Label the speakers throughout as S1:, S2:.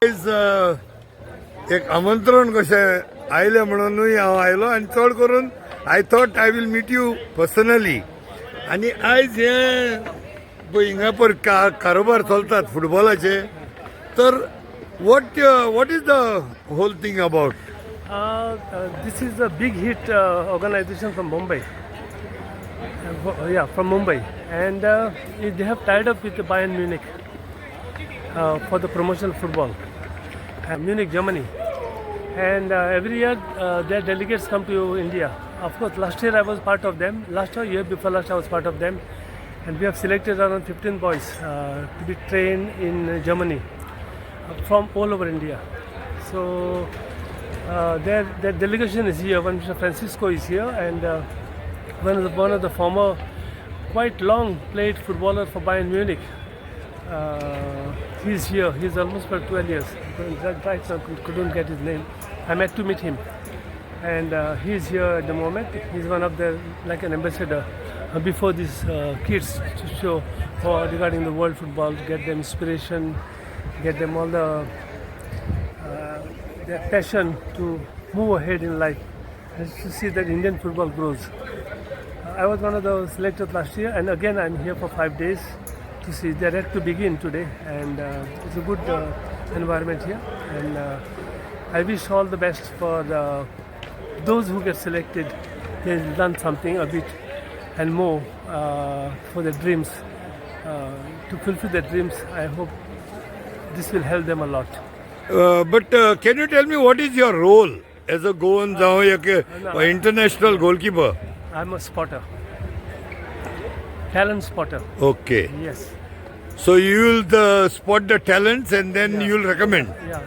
S1: एक आमंत्रण कशें आयलें म्हणूनय हांव आयलो आनी चड करून I thought I will meet you personally. आनी आयज हे पळय हिंगा पळय कारोबार चलतात फुटबॉलाचे, तर what is the whole thing about?
S2: This is a big hit organization from Mumbai. From Mumbai, and they have tied up with the Bayern Munich for the promotional football. Munich, Germany, and every year their delegates come to India. Of course, last year I was part of them. Year before last I was part of them, and we have selected around 15 boys to be trained in Germany from all over India. So their delegation is here. One Mr. Francisco is here, and one of the former quite long played footballer for Bayern Munich. He's here. He's almost for 12 years. Right now, couldn't get his name. I met to meet him, and he's here at the moment. He's one of the like an ambassador before these kids to show for regarding the world football, get them inspiration, get them all their passion to move ahead in life, and to see that Indian football grows. I was one of those selected last year, and again I'm here for 5 days to see. They're ready to begin today, and it's a good environment here, and I wish all the best for those who get selected. They've done something a bit and more for their dreams, to fulfill their dreams. I hope this will help them a lot.
S1: But can you tell me what is your role as a Goan international goalkeeper?
S2: I'm a spotter, talent spotter.
S1: Okay.
S2: Yes.
S1: So you will spot the talents and then you will recommend.
S2: Yeah,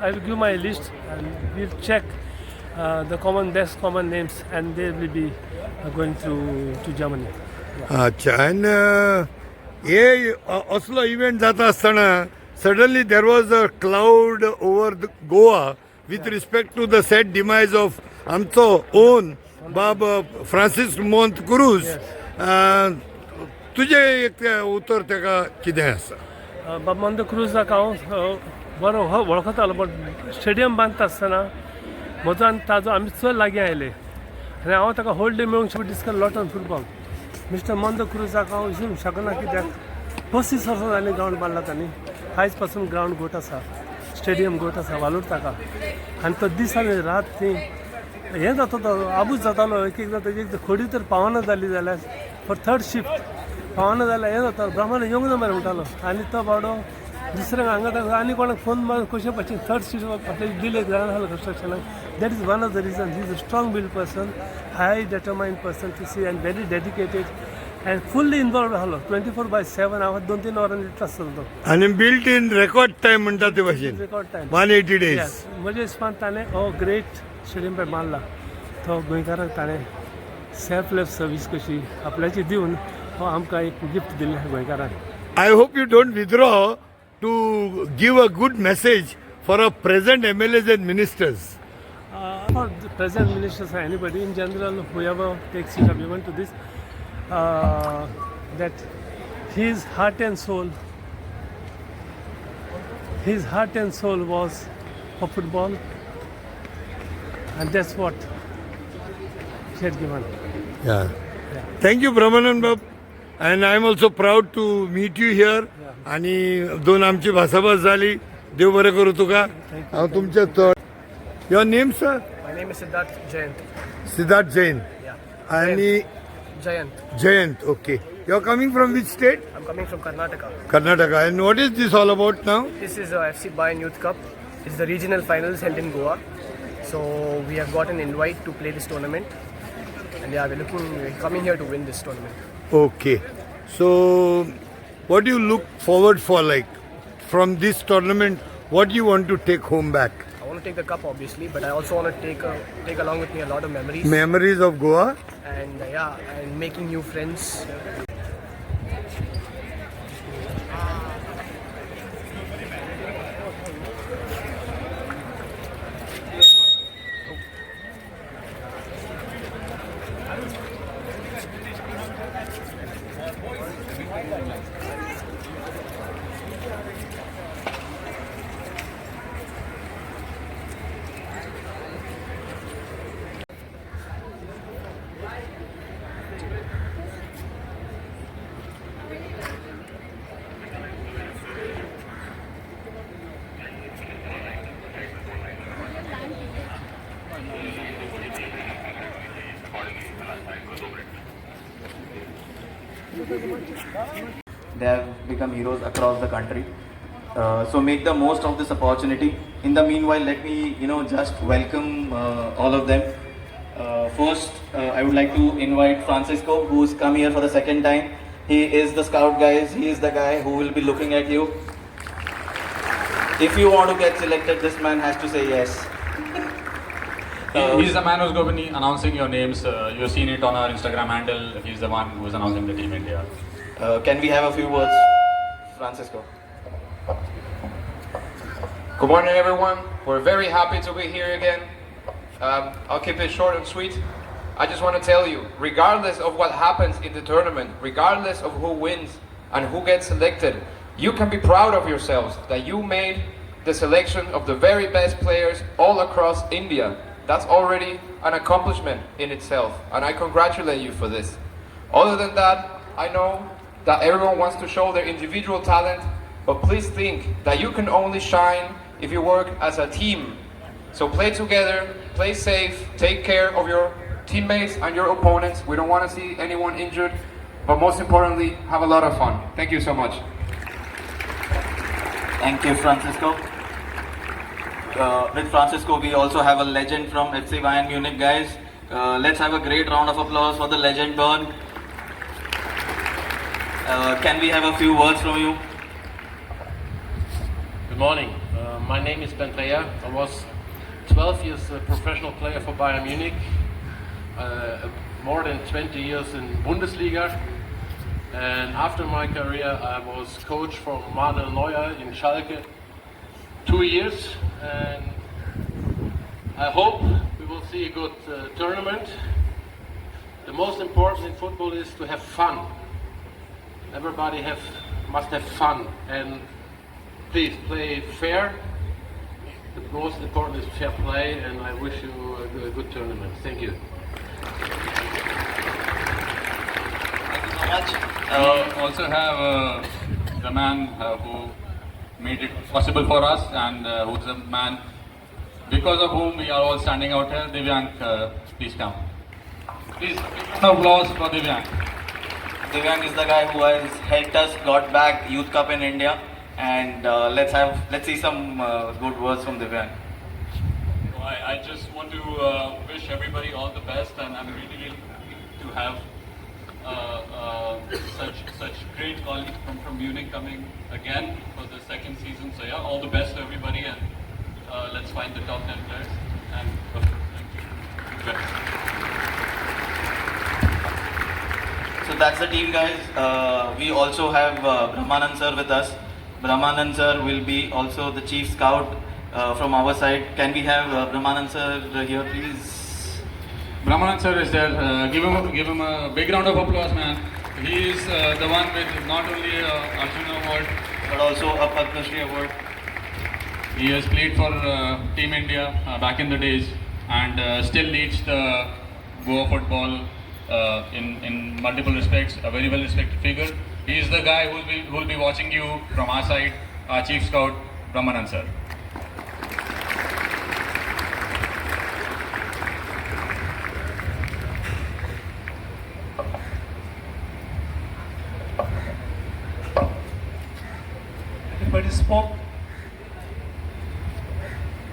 S2: I will give my list and we'll check the best common names, and they will be going to Germany.
S1: Acha, and हे असलो event जाता आसतना suddenly there was a cloud over Goa with respect to the said demise of आमचो own Baba Francis Mont Cruz. तुझे एक उत्तर तेका कितें आसा?
S2: बाबा मंद क्रूज हांव बरो वळखतालो, बट स्टेडियम बांदता आसतना म्हजो आनी ताजो आमी चड लागीं आयले, आनी हांव ताका होल डे मेळूंक discuss lot on football. Mister मंद क्रूजाक हांव विसरूंक शकना, कित्याक 35 वर्सां जालीं ग्रावंड बांदला तांणी. आयज पासून ग्रावंड गोट आसा, स्टेडियम गोट आसा वालोर ताका, आनी तो दीस आनी रात थंय हें जाता, तो आबूज जातालो. एक एकदां खोडी तर पावना जाली जाल्यार फॉर थर्ड शिफ्ट पावना जाल्यार हें जाता, ब्राह्मण येवंक ना मरे म्हणटालो. आनी तो बावडो दुसऱ्यांक हांगा आनी कोणाक फोन मारून कशें पासून थर्ड शिफ्ट आपल्याक दिले ग्रावंड आसलो कंस्ट्रक्शनाक. That is one of the reason. He is a strong build person, high determined person to see, and very dedicated and fully involved आसलो 24/7. हांव 2-3 वरांनी येता आसलो तो.
S1: आणि built in record time म्हणटा ते भाशेन
S2: रेकॉर्ड टायम
S1: 180 days.
S2: म्हज्या हिसपान ताणें हो ग्रेट स्टेडियम पळय बांदला, तो गोंयकारांक ताणें सेल्फ लायफ सर्वीस कशी आपल्याची दिवन हो आमकां एक गिफ्ट दिल्लें गोंयकारांक.
S1: I hope you don't withdraw to give a good message for our present MLAs and ministers.
S2: For the present ministers or anybody in general, whoever takes agreement to this, that his heart and soul was for football, and that's what he had given.
S1: Yeah. Thank you, Brahmanan Bab. And I am also proud to meet you here. आणि दोन आमची भासाभास झाली. देव बरें करू तुका. हांव तुमचे चड. Your name, sir?
S3: My name is Siddharth Jayant.
S1: Siddharth Jain.
S3: Yeah.
S1: आणि Jayant. Okay. You are coming from which state?
S3: I'm coming from Karnataka.
S1: Karnataka. And what is this all about now?
S3: This is FC Bayern Youth Cup. It's the regional finals held in Goa. So we have got an invite to play this tournament. And yeah, we're coming here to win this tournament.
S1: Okay. So what do you look forward for, like, from this tournament? What do you want to take home back?
S3: I want to take the cup, obviously, but I also want to take along with me a lot of memories.
S1: Memories of Goa?
S3: And and making new friends.
S4: They have become heroes across the country. So make the most of this opportunity. In the meanwhile, let me just welcome all of them. First, I would like to invite Francisco, who's come here for the second time. He is the scout, guys. He is the guy who will be looking at you. If you want to get selected, this man has to say yes.
S5: He's the man who's going to be announcing your names. You've seen it on our Instagram handle. He's the one who's announcing the Team India.
S4: Can we have a few words, Francisco?
S6: Good morning, everyone. We're very happy to be here again. I'll keep it short and sweet. I just want to tell you, regardless of what happens in the tournament, regardless of who wins and who gets selected, you can be proud of yourselves that you made the selection of the very best players all across India. That's already an accomplishment in itself, and I congratulate you for this. Other than that, I know that everyone wants to show their individual talent, but please think that you can only shine if you work as a team. So play together, play safe, take care of your teammates and your opponents. We don't want to see anyone injured, but most importantly, have a lot of fun. Thank you so much.
S4: Thank you, Francisco. With Francisco, we also have a legend from FC Bayern Munich, guys. Let's have a great round of applause for the legend, Bern. Can we have a few words from you?
S7: Good morning. My name is Ben Dreyer. I was 12 years a professional player for Bayern Munich, more than 20 years in Bundesliga, and after my career I was coach for Manuel Neuer in Schalke 2 years, and I hope we will see a good tournament. The most important in football is to have fun. Everybody must have fun, and please play fair. The most important is fair play, and I wish you a good tournament. Thank you.
S4: Thank you so much.
S5: We also have the man who made it possible for us, and who's the man because of whom we are all standing out here. Divyank, please come. Please, applause for Divyank.
S4: Divyank is the guy who has helped us got back Youth Cup in India, and let's see some good words from Divyank.
S8: I just want to wish everybody all the best, and I'm really to have such great colleagues from Munich coming again for the second season. So yeah, all the best to everybody, and let's find the top 10 players. And thank you.
S4: So that's the team, guys. We also have Brahmanand sir with us. Brahmanand sir will be also the chief scout from our side. Can we have Brahmanand sir here, please?
S5: Brahmanand sir is there. Give him a big round of applause, man. He is the one with not only Arjuna Award,
S4: But also a Padma Shri award.
S5: he has played for Team India back in the days, and still leads the Goa football in multiple respects. A very well respected figure. He is the guy who will be watching you from our side, our chief scout, Brahmanand sir.
S2: Everybody spoke.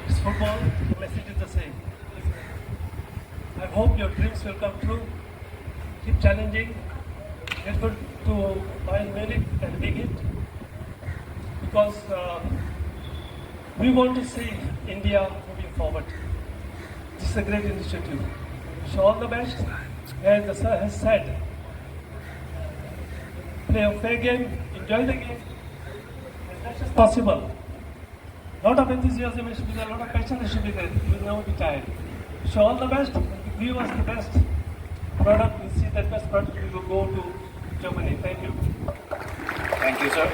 S2: It's football, the message is the same. I hope your dreams will come true. Keep challenging. Get good to Bayern Munich and big it. Because we want to see India moving forward. This is a great initiative. Wish you all the best. As the sir has said, play a fair game, enjoy the game. As much as possible. Lot of enthusiasm should be there, lot of passion should be there. You will never be tired. Wish you all the best. Give us the best product. We see that best product. We will go to Germany. Thank you.
S4: Thank you, sir.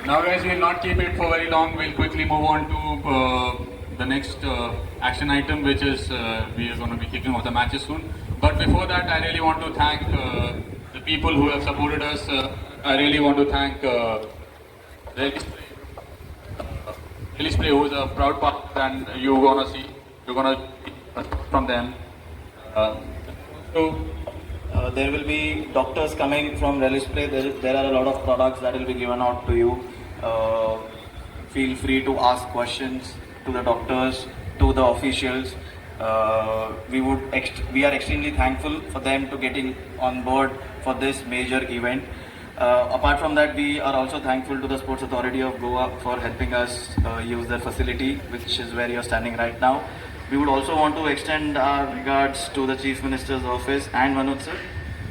S5: Now guys, we will not keep it for very long. We'll quickly move on to the next action item, which is we are going to be kicking off the matches soon. But before that, I really want to thank the people who have supported us. I really want to thank Release Play, who is a proud partner, and you're gonna see from them. So
S4: there will be doctors coming from Relish Play. There are a lot of products that will be given out to you. Feel free to ask questions to the doctors, to the officials. We are extremely thankful for them to getting on board for this major event. Apart from that, we are also thankful to the Sports Authority of Goa for helping us use their facility, which is where you are standing right now. We would also want to extend our regards to the Chief Minister's office and Manoj sir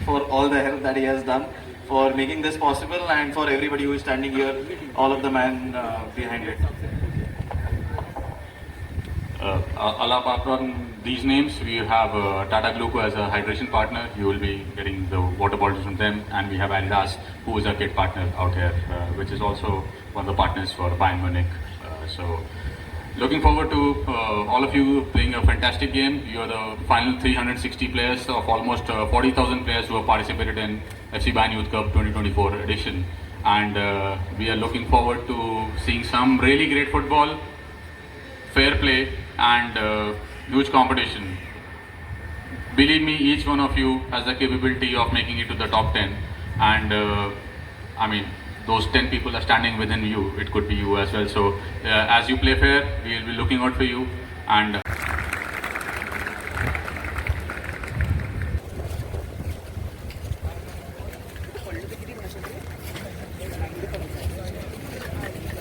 S4: for all the help that he has done for making this possible, and for everybody who is standing here, all of the men behind it.
S5: Apart from these names, we have Tata Gluco as a hydration partner. You will be getting the water bottles from them, and we have Adidas, who is our kit partner out here, which is also one of the partners for Bayern Munich. So, looking forward to all of you playing a fantastic game. You are the final 360 players of almost 40,000 players who have participated in FC Bayern Youth Cup 2024 edition, and we are looking forward to seeing some really great football, fair play, and huge competition. Believe me, each one of you has the capability of making it to the top 10, and I mean, those 10 people are standing within you. It could be you as well. So as you play fair, we will be looking out for you. And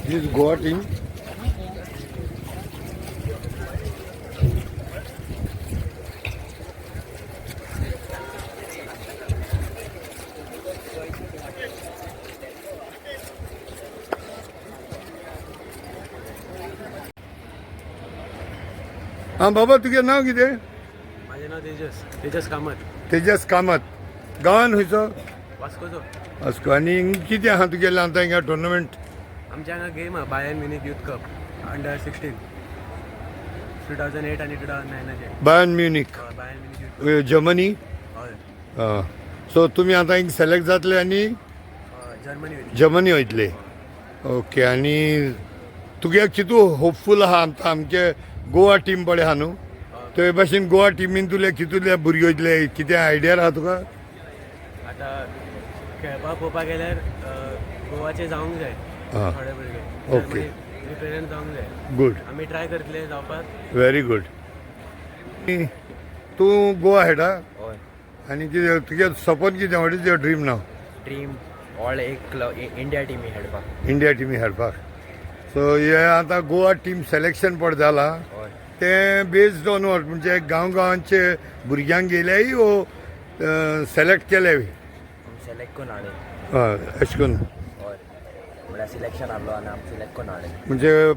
S1: This is Goa team. हाँ बाबा तुगे नाव कितें?
S3: माझें नाव तेजस कामत.
S1: तेजस कामत. गांवान खंयचो?
S3: वास्कोचो.
S1: Vasco. आनी कितें आहा तुगेलें आतां हिंगा टुर्नामेंट?
S3: आमच्या हांगा गेम आहा Bayern Munich youth cup under 16 2008 आनी 2009
S1: Bayern Munich
S3: Bayern Munich youth
S1: Germany.
S3: हय
S1: सो तुमी आतां हिंग सिलेक्ट जातले आनी जर्मनी वयतले. ओके. आनी तुगे चितू होपफूल आहा आमचे गोवा टीम पळय आहा न्हू, ते भाशेन गोवा टिमीन तुले कितूले भुरगे वयतले कितें आयडिया आहा तुका?
S3: आतां खेळपाक पळोवपाक गेल्यार गोवाचे जावंक जाय थोडे भुरगे.
S1: ओके.
S3: रिप्रेझेंट जावंक जाय.
S1: गूड.
S3: आमी ट्राय करतले जावपाक.
S1: Very good. तूं गोवा हेडा
S3: हय.
S1: आनी कितें तुगे सपोज कितें what is your dream now?
S3: Dream all एक इंडिया टिमी खेळपाक.
S1: इंडिया टिमी खेळपाक. सो हे आतां गोवा टीम सिलेक्शन पड जाला तें बेस्ड ऑन वॉट म्हणजे गांवांचे भुरग्यांक गेल्याय ओ सिलेक्ट केले?
S3: सिलेक्ट करून हाडले.
S1: हय अशें करून.
S3: हय म्हळ्यार सिलेक्शन आहलो आनी आमी सिलेक्ट करून हाडले.
S1: म्हणजे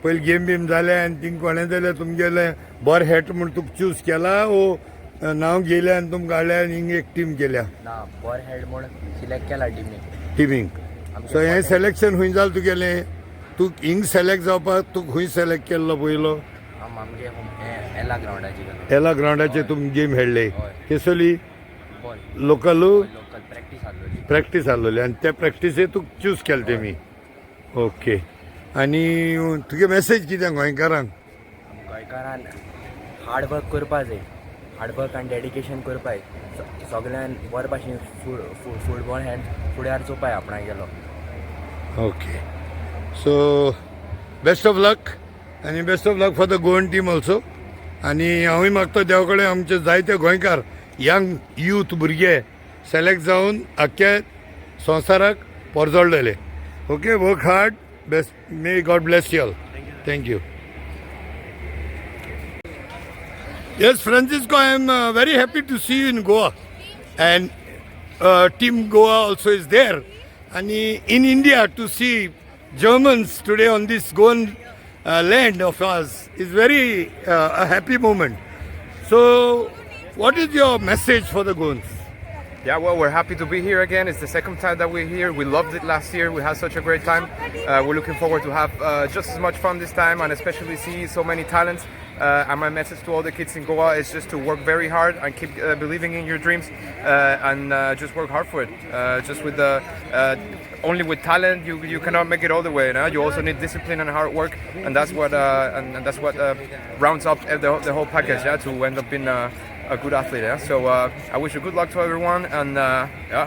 S1: पयली गेम बीम जाले आनी थिंग कोणें जाल्यार तुमगेले बरो हेट म्हूण तुका चूज केला ओ नांव गेलें आनी तुमकां हाडलें आनी हिंग एक टीम केल्या?
S3: ना बरो हेड म्हूण सिलेक्ट केला
S1: टिमींक. सो हें सिलेक्शन खंय जालें तुगेलें? तूं हिंग सिलेक्ट जावपाक तुका खंय सिलेक्ट केल्लो पयलो?
S3: एला ग्राउंडाची.
S1: एला ग्राउंडाचेर तुमी गेम खेळ्ळे? केसोली? लोकल प्रॅक्टीस आहलोली आनी त्या प्रॅक्टिसे तुका चूज केलें तेमी? ओके. आनी तुगे मॅसेज कितें गोंयकारांक?
S3: गोंयकारान हार्डवर्क करपा जाय. हार्डवर्क आनी डेडिकेशन करपाय. सगळ्यान बरे भाशेन फुटबॉल हें फुड्यार चोवपाय आपणाक गेलो.
S1: Okay. So best of luck आनी best of luck for the Goan team also. आनी हांवूय मागता देवा कडेन आमचे जायते गोंयकार यंग यूथ भुरगे सिलेक्ट जावन आख्या संवसाराक पोरजोळलेले. Okay. Work hard. Best. May God bless you all. Thank you. Yes, Francisco, I am very happy to see you in Goa, and Team Goa also is there. And in India, to see Germans today on this Goan land of ours is very a happy moment. So, what is your message for the Goans?
S6: Yeah, well, we're happy to be here again. It's the second time that we're here. We loved it last year. We had such a great time. We're looking forward to have just as much fun this time, and especially see so many talents. And my message to all the kids in Goa is just to work very hard and keep believing in your dreams, and just work hard for it. Just with only with talent you cannot make it all the way. You also need discipline and hard work, and that's what rounds up the whole package. Yeah, to end up in a good athlete. Yeah? So I wish you good luck to everyone, and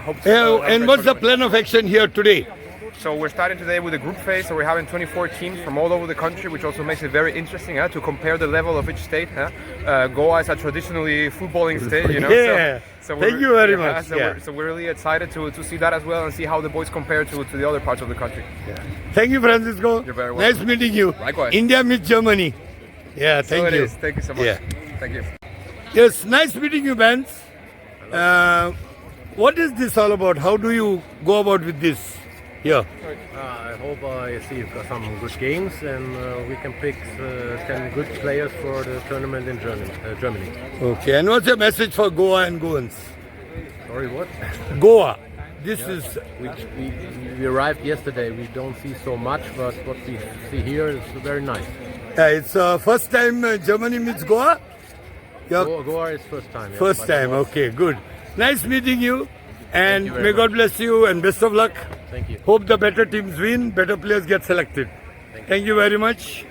S6: hope. To
S1: And what's the plan of action here today?
S6: So we're starting today with a group phase. So we're having 24 teams from all over the country, which also makes it very interesting to compare the level of each state. Goa is a traditionally footballing state, you know.
S1: Yeah.
S6: So
S1: Thank you very much.
S6: So we're really excited to see that as well and see how the boys compare to the other parts of the country.
S1: Thank you, Francisco.
S6: You're very welcome.
S1: Nice meeting you.
S6: Likewise.
S1: India meets Germany. Yeah, thank
S6: So it
S1: you.
S6: is. Thank you so much.
S1: Yeah.
S6: Thank you.
S1: Yes, nice meeting you, Vance. What is this all about? How do you go about with this here?
S9: I hope I see some good games and we can pick 10 good players for the tournament in Germany.
S1: Okay, and what's your message for Goa and Goans?
S9: Sorry, what?
S1: Goa. This is
S9: We arrived yesterday. We don't see so much, but what we see here is very nice.
S1: it's first time Germany meets Goa.
S9: Goa is first time. yeah,
S1: First
S9: but
S1: time.
S9: it was-
S1: Okay, good. Nice meeting you, and
S9: you very
S1: may God
S9: much.
S1: bless you and best of luck.
S9: Thank you.
S1: Hope the better teams win, better players get selected. Thank you very much.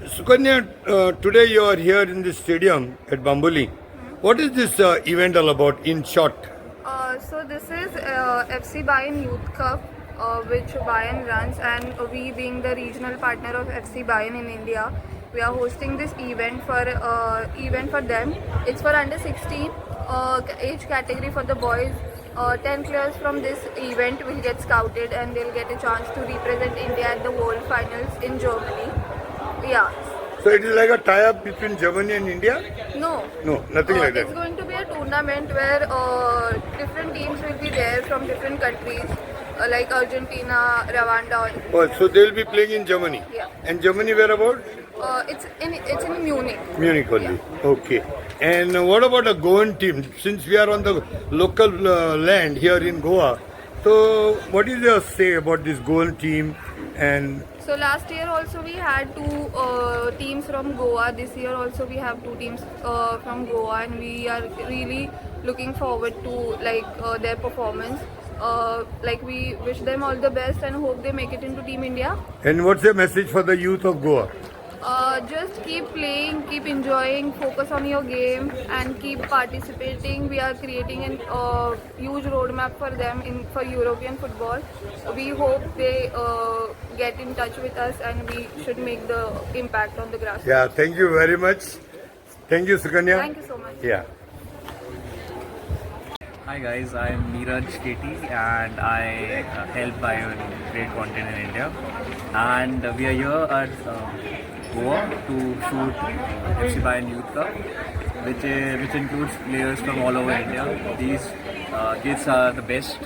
S1: Sukanya, today you are here in the stadium at Bamboli. What is this event all about in short?
S10: So this is FC Bayern Youth Cup, which Bayern runs, and we being the regional partner of FC Bayern in India, we are hosting this event for them. It's for under 16 age category for the boys. 10 players from this event will get scouted and they'll get a chance to represent India at the World Finals in Germany. Yeah.
S1: So it is like a tie-up between Germany and India?
S10: No.
S1: No, nothing like
S10: It's
S1: that.
S10: going to be a tournament where different teams will be there from different countries, like Argentina, Rwanda.
S1: Oh, so they will be playing in Germany.
S10: Yeah.
S1: And Germany where about?
S10: It's in Munich.
S1: Munich only. Okay. And what about a Goan team? Since we are on the local land here in Goa, so what is your say about this Goan team? And
S10: So last year also we had two teams from Goa. This year also we have two teams from Goa, and we are really looking forward to their performance. We wish them all the best and hope they make it into Team India.
S1: and what's your message for the youth of Goa?
S10: Just keep playing, keep enjoying, focus on your game and keep participating. We are creating a huge roadmap for them for European football. We hope they get in touch with us and we should make the impact on the grass.
S1: Yeah, thank you very much. Thank you, Sukanya.
S10: Thank you so much.
S1: Yeah.
S11: Hi guys, I am Neeraj KT and I help Bayern create content in India, and we are here at Goa to shoot FC Bayern Youth Cup, which includes players from all over India. These kids are the best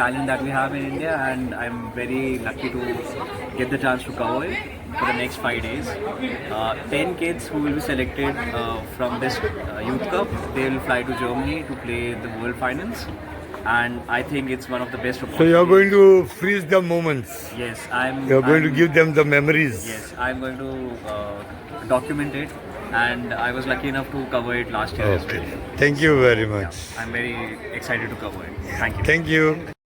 S11: talent that we have in India, and I'm very lucky to get the chance to cover it for the next 5 days. 10 kids who will be selected from this Youth Cup, they will fly to Germany to play the World Finals, and I think it's one of the best
S1: So
S11: opportunities.
S1: you're going to freeze the moments.
S11: Yes,
S1: You're going to give them the memories.
S11: Yes, I'm going to document it, and I was lucky enough to cover it last year as
S1: Okay.
S11: well.
S1: Thank you very much.
S11: I'm very excited to cover it. Thank you.
S1: Thank you.